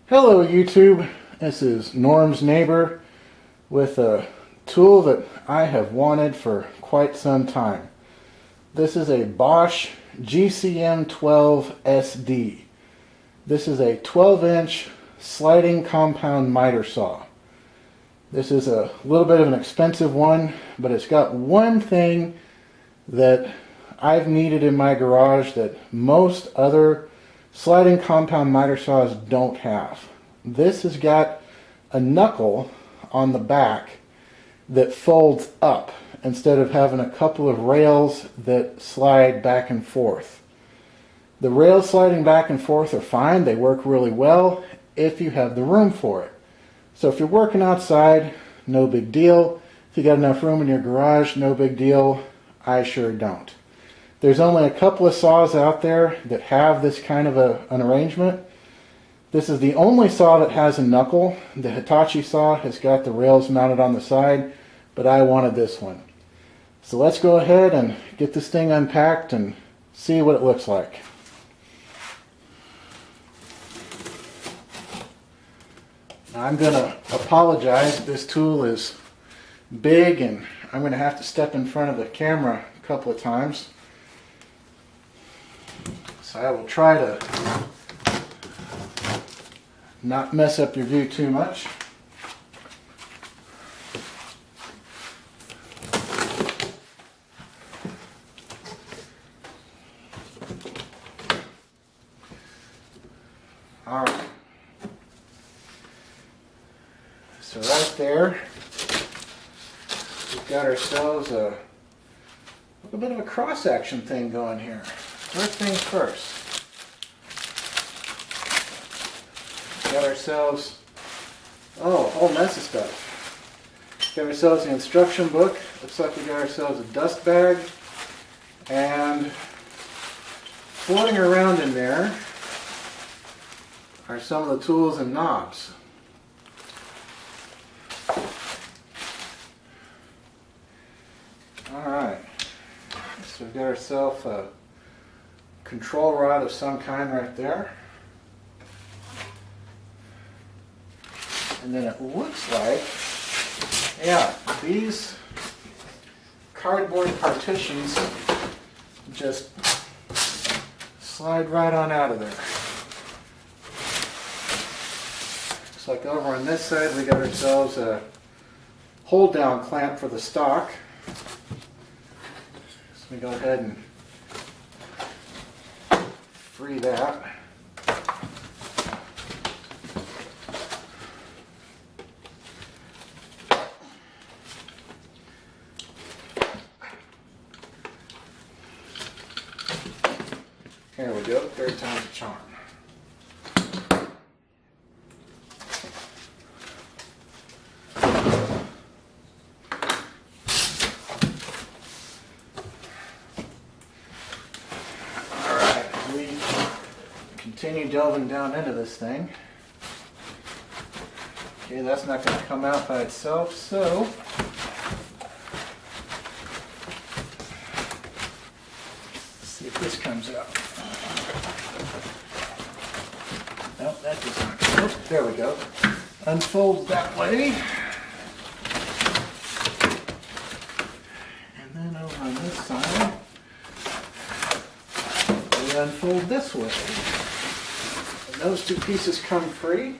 Hello YouTube, this is Norm's neighbor with a tool that I have wanted for quite some time. This is a Bosch GCM12SD. This is a 12-inch sliding compound miter saw. This is a little bit of an expensive one, but it's got one thing that I've needed in my garage that most other sliding compound miter saws don't have. This has got a knuckle on the back that folds up instead of having a couple of rails that slide back and forth. The rails sliding back and forth are fine. They work really well if you have the room for it. So if you're working outside, no big deal. If you got enough room in your garage, no big deal. I sure don't. There's only a couple of saws out there that have this kind of an arrangement. This is the only saw that has a knuckle. The Hitachi saw has got the rails mounted on the side, but I wanted this one. So let's go ahead and get this thing unpacked and see what it looks like. Now I'm going to apologize. This tool is big and I'm going to have to step in front of the camera a couple of times. So I will try to not mess up your view too much. All right. So right there, we've got ourselves a little bit of a cross-action thing going here. First things first. Got ourselves, a whole mess of stuff. Got ourselves the instruction book. Looks like we got ourselves a dust bag. And floating around in there are some of the tools and knobs. Alright. So we've got ourselves a control rod of some kind right there. And then it looks like, yeah, these cardboard partitions just slide right on out of there. Looks like over on this side we got ourselves a hold down clamp for the stock. So we go ahead and free that. Here we go, third time's a charm. Alright, as we continue delving down into this thing. Okay, that's not going to come out by itself, so let's see if this comes out. Nope, that does not. Oh, there we go. Unfolds that way. And then over on this side, we unfold this way. And those two pieces come free.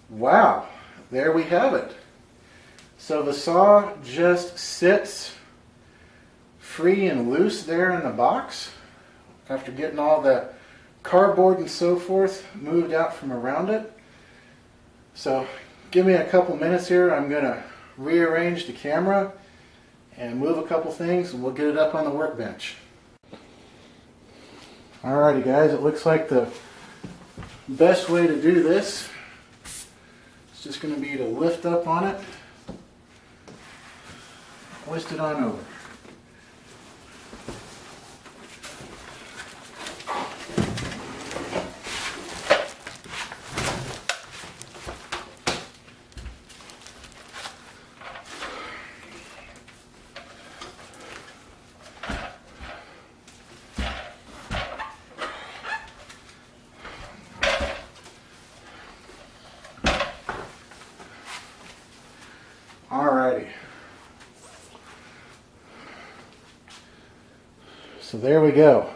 Wow, there we have it. So the saw just sits free and loose there in the box after getting all the cardboard and so forth moved out from around it. So give me a couple minutes here. I'm going to rearrange the camera and move a couple things and we'll get it up on the workbench. Alrighty guys, it looks like the best way to do this is just going to be to lift up on it. Hoist it on over. So there we go.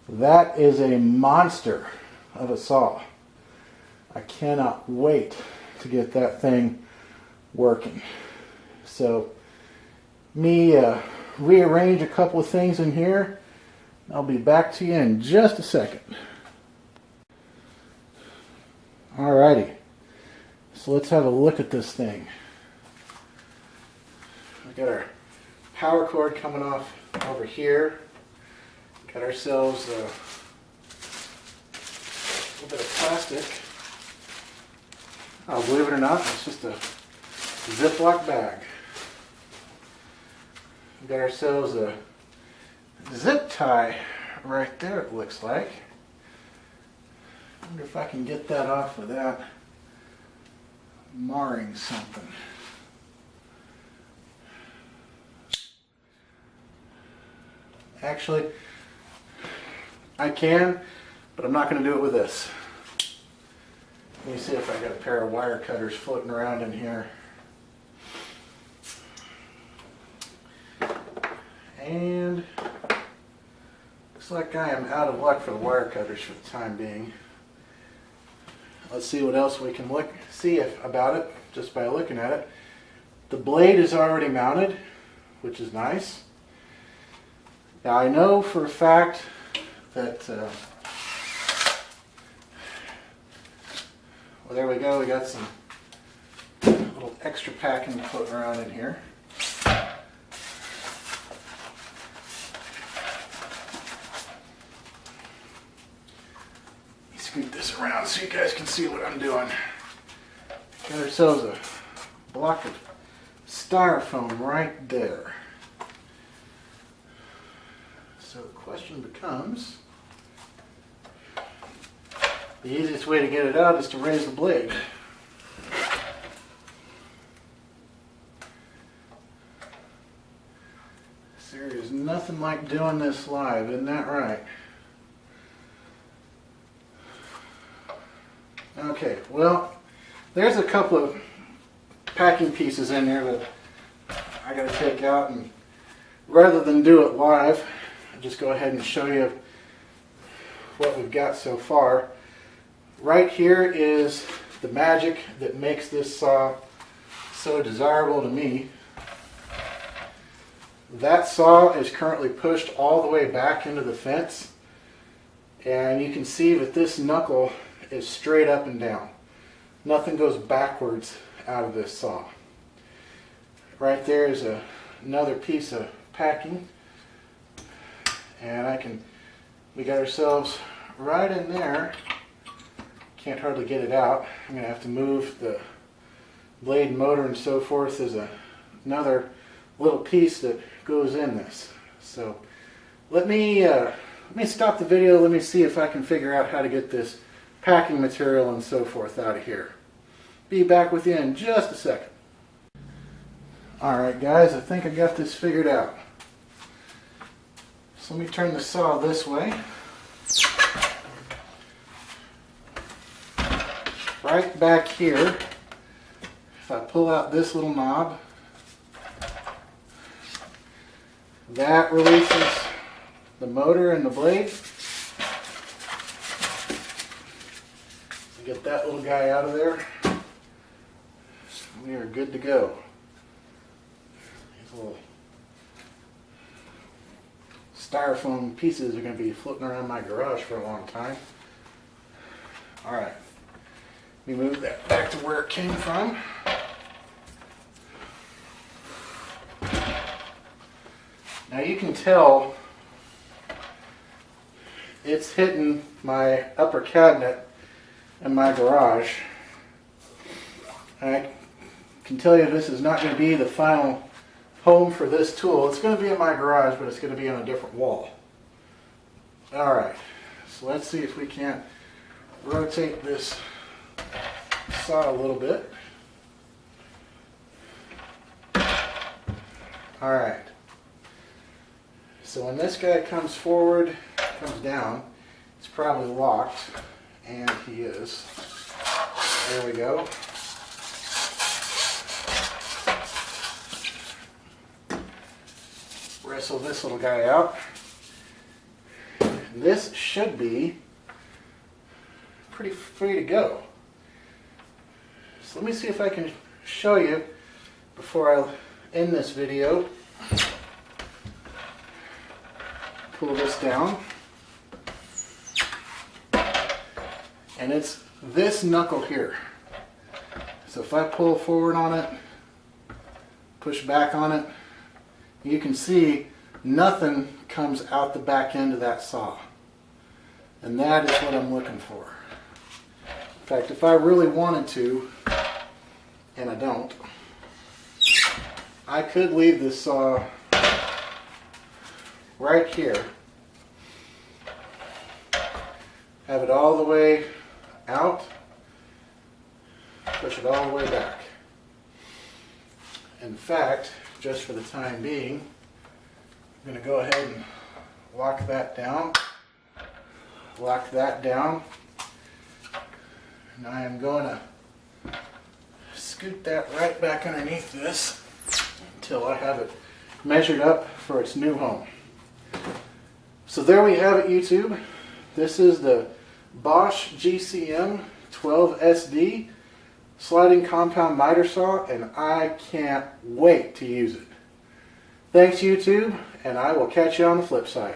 That is a monster of a saw. I cannot wait to get that thing working. So me rearrange a couple of things in here. I'll be back to you in just a second. Alrighty, so let's have a look at this thing. We got our power cord coming off over here. Got ourselves a little bit of plastic. Oh, believe it or not, it's just a Ziploc bag. We got ourselves a zip tie right there, it looks like. I wonder if I can get that off without marring something. Actually, I can, but I'm not going to do it with this. Let me see if I got a pair of wire cutters floating around in here. And looks like I am out of luck for the wire cutters for the time being. Let's see what else we can see about it just by looking at it. The blade is already mounted, which is nice. Now I know for a fact that, well, there we go, we got some little extra packing floating around in here. Scoot this around so you guys can see what I'm doing. Got ourselves a block of styrofoam right there. So the question becomes, the easiest way to get it out is to raise the blade. There is nothing like doing this live, isn't that right? Okay, well, there's a couple of packing pieces in there that I got to take out, and rather than do it live, I'll just go ahead and show you what we've got so far. Right here is the magic that makes this saw so desirable to me. That saw is currently pushed all the way back into the fence, and you can see that this knuckle is straight up and down. Nothing goes backwards out of this saw. Right there is another piece of packing, and we got ourselves right in there. Can't hardly get it out. I'm going to have to move the blade motor and so forth. There's another little piece that goes in this. So let me stop the video. Let me see if I can figure out how to get this packing material and so forth out of here. Be back with you in just a second. Alright guys, I think I got this figured out. So let me turn the saw this way. Right back here, if I pull out this little knob, that releases the motor and the blade. Get that little guy out of there. We are good to go. These little styrofoam pieces are going to be floating around my garage for a long time. Alright, let me move that back to where it came from. Now you can tell it's hitting my upper cabinet in my garage. I can tell you this is not going to be the final home for this tool. It's going to be in my garage, but it's going to be on a different wall. Alright, so let's see if we can't rotate this saw a little bit. Alright, so when this guy comes forward, comes down, it's probably locked. And he is. There we go. Wrestle this little guy out. this should be pretty free to go. So let me see if I can show you before I end this video. Pull this down. And it's this knuckle here. So if I pull forward on it, push back on it, you can see nothing comes out the back end of that saw. And that is what I'm looking for. In fact, if I really wanted to, and I don't, I could leave this saw right here, have it all the way out, push it all the way back. In fact, just for the time being, I'm going to go ahead and lock that down, and I am going to scoot that right back underneath this until I have it measured up for its new home. So there we have it, YouTube. This is the Bosch GCM12SD sliding compound miter saw, and I can't wait to use it. Thanks, YouTube, and I will catch you on the flip side.